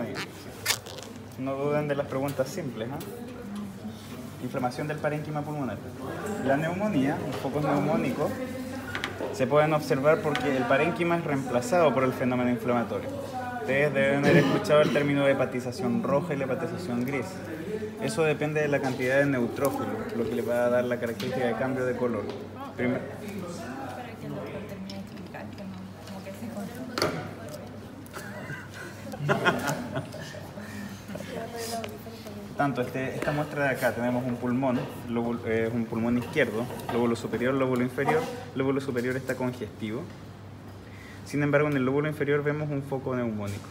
neumonía. No duden de las preguntas simples. Inflamación del parénquima pulmonar. La neumonía, los focos neumónicos, se pueden observar porque el parénquima es reemplazado por el fenómeno inflamatorio. Ustedes deben haber escuchado el término de hepatización roja y la hepatización gris. Eso depende de la cantidad de neutrófilos, lo que le va a dar la característica de cambio de color. Primero, Para que el doctor termine de explicar, que no, como que se tanto esta muestra de acá tenemos un pulmón, un pulmón izquierdo, lóbulo superior, lóbulo inferior. El lóbulo superior está congestivo. Sin embargo, en el lóbulo inferior vemos un foco neumónico.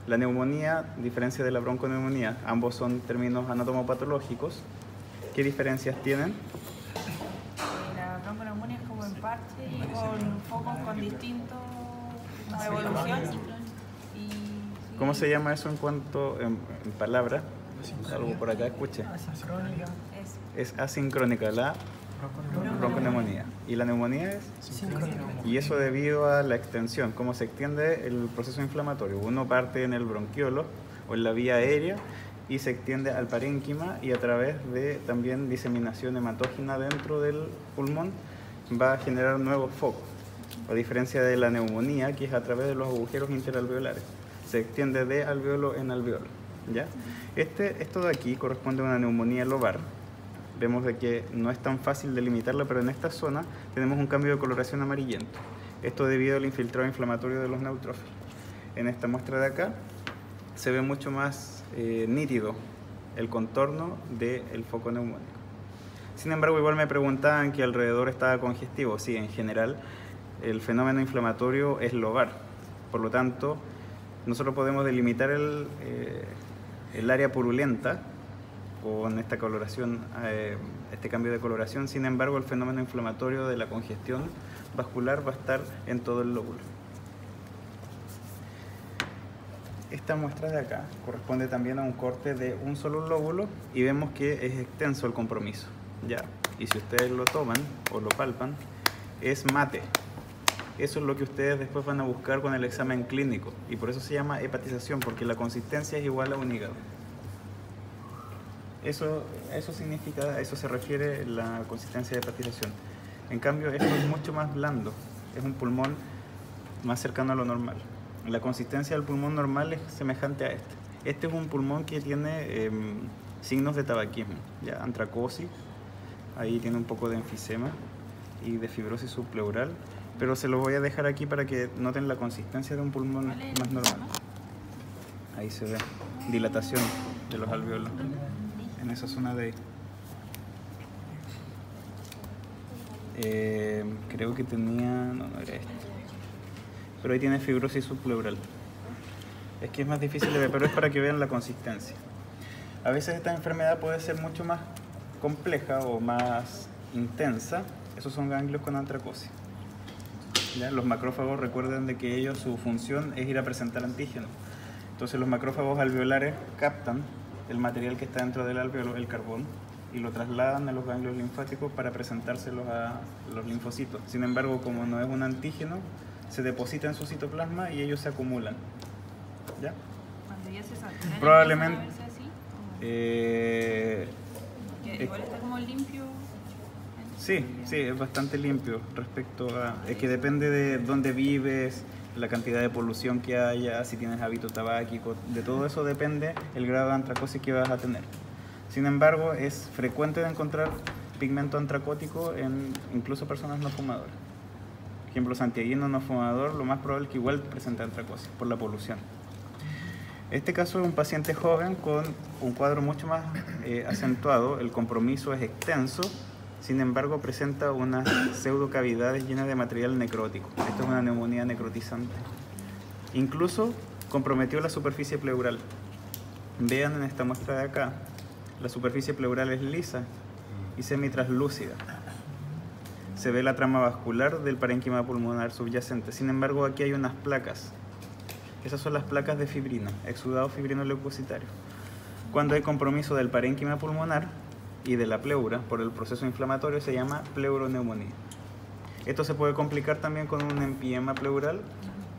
La neumonía, a diferencia de la bronconeumonía, ambos son términos anatomopatológicos. ¿Qué diferencias tienen? La bronconeumonía es como en parche y con focos con distintos evolución. ¿Cómo se llama eso en cuanto en palabras? Algo por acá, escuche. Es asincrónica la bronconeumonía. ¿Y la neumonía es? Sincrónica. Y eso debido a la extensión, cómo se extiende el proceso inflamatorio. Uno parte en el bronquiolo o en la vía aérea y se extiende al parénquima, y a través de también diseminación hematógena dentro del pulmón va a generar nuevos focos. A diferencia de la neumonía, que es a través de los agujeros interalveolares. Se extiende de alveolo en alveolo. ¿Ya? Esto de aquí corresponde a una neumonía lobar. Vemos de que no es tan fácil delimitarla, pero en esta zona tenemos un cambio de coloración amarillento. Esto debido al infiltrado inflamatorio de los neutrófilos. En esta muestra de acá se ve mucho más nítido el contorno del foco neumónico. Sin embargo, igual me preguntaban que alrededor estaba congestivo. Sí, en general el fenómeno inflamatorio es lobar. Por lo tanto, nosotros podemos delimitar el área purulenta con esta coloración, este cambio de coloración. Sin embargo, el fenómeno inflamatorio de la congestión vascular va a estar en todo el lóbulo. Esta muestra de acá corresponde también a un corte de un solo lóbulo y vemos que es extenso el compromiso, ¿ya? Y si ustedes lo toman o lo palpan, es mate. Eso es lo que ustedes después van a buscar con el examen clínico, y por eso se llama hepatización, porque la consistencia es igual a un hígado. Eso significa, a eso se refiere la consistencia de hepatización. En cambio, esto es mucho más blando, es un pulmón más cercano a lo normal. La consistencia del pulmón normal es semejante a este. Este es un pulmón que tiene signos de tabaquismo, ya, antracosis, ahí tiene un poco de enfisema y de fibrosis subpleural, pero se los voy a dejar aquí para que noten la consistencia de un pulmón más normal. Ahí se ve dilatación de los alveolos en esa zona de ahí. Creo que tenía... no era este. Pero ahí tiene fibrosis subpleural. Es que es más difícil de ver, pero es para que vean la consistencia. A veces esta enfermedad puede ser mucho más compleja o más intensa. Esos son ganglios con antracosis. ¿Ya? Los macrófagos, recuerden de que ellos, su función es ir a presentar antígenos. Entonces los macrófagos alveolares captan el material que está dentro del alveolo, el carbón, y lo trasladan a los ganglios linfáticos para presentárselos a los linfocitos. Sin embargo, como no es un antígeno, se deposita en su citoplasma y ellos se acumulan. ¿Ya? Cuando ya se saturan, Probablemente. ¿empieza a verse así? Que igual está como limpio. Sí, es bastante limpio respecto a... Es que depende de dónde vives, la cantidad de polución que haya, si tienes hábito tabáquico, de todo eso depende el grado de antracosis que vas a tener. Sin embargo, es frecuente de encontrar pigmento antracótico en incluso personas no fumadoras. Por ejemplo, santiaguino no fumador, lo más probable es que igual presente antracosis por la polución. Este caso es un paciente joven con un cuadro mucho más acentuado, el compromiso es extenso, sin embargo presenta unas pseudocavidades llenas de material necrótico. Esto es una neumonía necrotizante. Incluso comprometió la superficie pleural. Vean en esta muestra de acá, la superficie pleural es lisa y semitraslúcida. Se ve la trama vascular del parénquima pulmonar subyacente. Sin embargo, aquí hay unas placas. Esas son las placas de fibrina, exudado fibrinoleucocitario. Cuando hay compromiso del parénquima pulmonar y de la pleura por el proceso inflamatorio, se llama pleuroneumonía. Esto se puede complicar también con un empiema pleural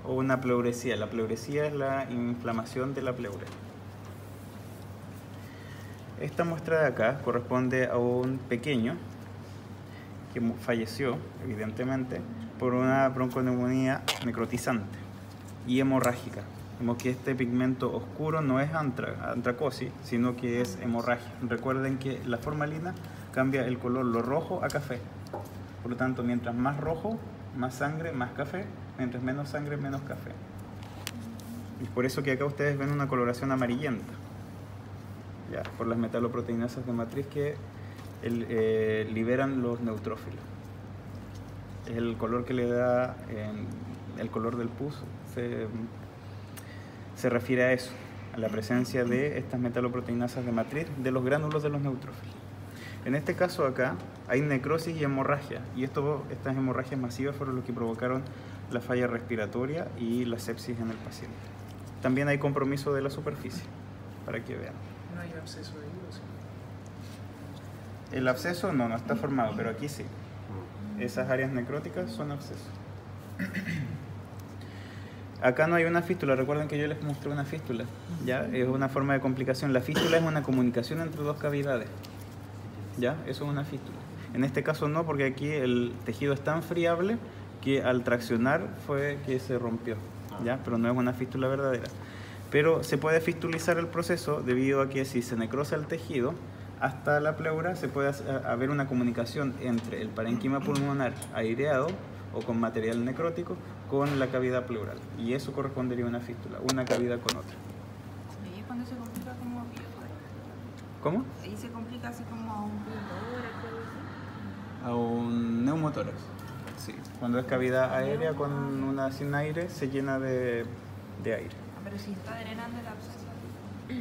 o una pleuresía. La pleuresía es la inflamación de la pleura. Esta muestra de acá corresponde a un pequeño que falleció, evidentemente, por una bronconeumonía necrotizante y hemorrágica. Vemos que este pigmento oscuro no es antracosis, sino que es hemorragia. Recuerden que la formalina cambia el color lo rojo a café. Por lo tanto, mientras más rojo, más sangre, más café. Mientras menos sangre, menos café. Y por eso que acá ustedes ven una coloración amarillenta. Ya, por las metaloproteinasas de matriz que liberan los neutrófilos. Es el color que le da el color del pus. Se refiere a eso, a la presencia de estas metaloproteinasas de matriz de los gránulos de los neutrófilos. En este caso acá hay necrosis y hemorragia, y estas hemorragias masivas fueron los que provocaron la falla respiratoria y la sepsis en el paciente. También hay compromiso de la superficie, para que vean. ¿No hay absceso ahí o sí? El absceso no está formado, pero aquí sí. Esas áreas necróticas son abscesos. Acá no hay una fístula, recuerden que yo les mostré una fístula, ¿ya? Es una forma de complicación. La fístula es una comunicación entre dos cavidades, ¿ya? Eso es una fístula. En este caso no, porque aquí el tejido es tan friable que al traccionar fue que se rompió, ¿ya? Pero no es una fístula verdadera. Pero se puede fistulizar el proceso debido a que si se necrosa el tejido hasta la pleura se puede haber una comunicación entre el parénquima pulmonar aireado o con material necrótico con la cavidad pleural, y eso correspondería a una fístula, una cavidad con otra. ¿Y es cuando se complica como biotórax? ¿Cómo? Ahí se complica así como a un biotórax, A un neumotórax. Sí, cuando es cavidad aérea con una sin aire se llena de aire. pero si está drenando el absceso.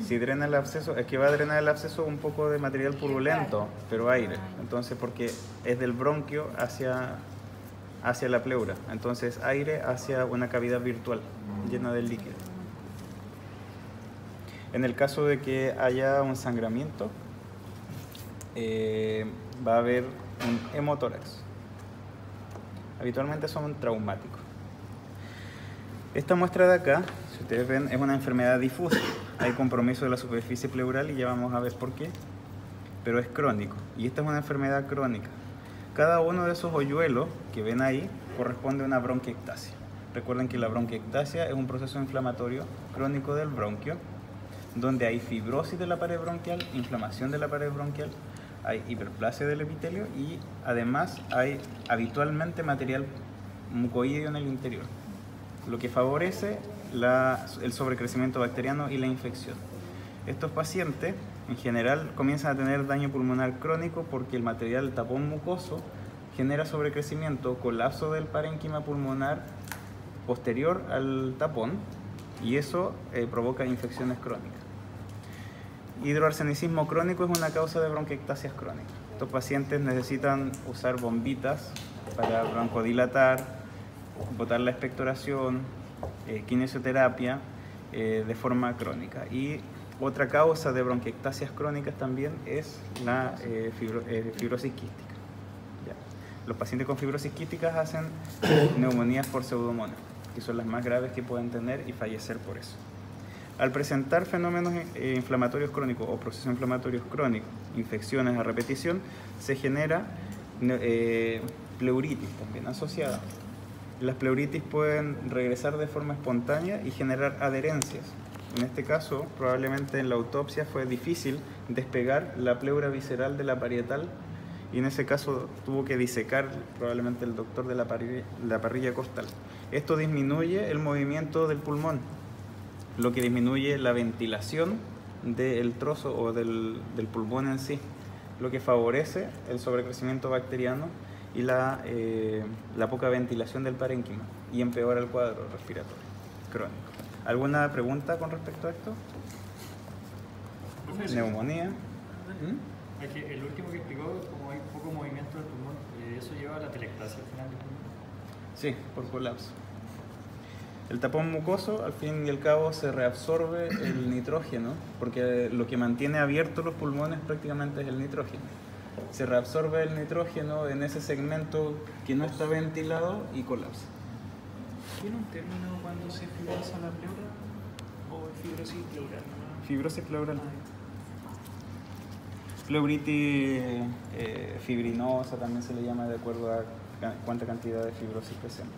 Si drena el absceso, es que va a drenar el absceso un poco de material purulento, pero aire. Entonces, porque es del bronquio hacia la pleura. Entonces, aire hacia una cavidad virtual llena de líquido. En el caso de que haya un sangramiento, va a haber un hemotórax. Habitualmente son traumáticos. Esta muestra de acá, si ustedes ven, es una enfermedad difusa. Hay compromiso de la superficie pleural y ya vamos a ver por qué. Pero es crónico. Y esta es una enfermedad crónica. Cada uno de esos hoyuelos que ven ahí corresponde a una bronquiectasia. Recuerden que la bronquiectasia es un proceso inflamatorio crónico del bronquio, donde hay fibrosis de la pared bronquial, inflamación de la pared bronquial, hay hiperplasia del epitelio y además hay habitualmente material mucoideo en el interior, lo que favorece el sobrecrecimiento bacteriano y la infección. Estos pacientes en general comienzan a tener daño pulmonar crónico porque el material tapón mucoso genera sobrecrecimiento, colapso del parénquima pulmonar posterior al tapón, y eso provoca infecciones crónicas. Hidroarsenicismo crónico es una causa de bronquiectasias crónicas. Estos pacientes necesitan usar bombitas para broncodilatar, botar la expectoración, kinesioterapia de forma crónica. Y otra causa de bronquiectasias crónicas también es la fibrosis quística. ¿Ya? Los pacientes con fibrosis quística hacen neumonías por pseudomonas, que son las más graves que pueden tener y fallecer por eso. Al presentar fenómenos inflamatorios crónicos o procesos inflamatorios crónicos, infecciones a repetición, se genera pleuritis también asociada. Las pleuritis pueden regresar de forma espontánea y generar adherencias. En este caso, probablemente en la autopsia fue difícil despegar la pleura visceral de la parietal, y en ese caso tuvo que disecar probablemente el doctor de la parrilla costal. Esto disminuye el movimiento del pulmón, lo que disminuye la ventilación del trozo o del pulmón en sí, lo que favorece el sobrecrecimiento bacteriano y la poca ventilación del parénquima, y empeora el cuadro respiratorio crónico. ¿Alguna pregunta con respecto a esto? ¿Neumonía? Aquí, el último que explicó, como hay poco movimiento del pulmón, ¿eso lleva a la telectasia al final del pulmón? Sí, por colapso. El tapón mucoso, al fin y al cabo, se reabsorbe el nitrógeno, porque lo que mantiene abiertos los pulmones prácticamente es el nitrógeno. Se reabsorbe el nitrógeno en ese segmento que no está ventilado y colapsa. ¿Tiene un término cuando se fibrosa la pleura o es fibrosis pleural? Fibrosis pleural. Pleuritis fibrinosa también se le llama de acuerdo a cuánta cantidad de fibrosis presenta.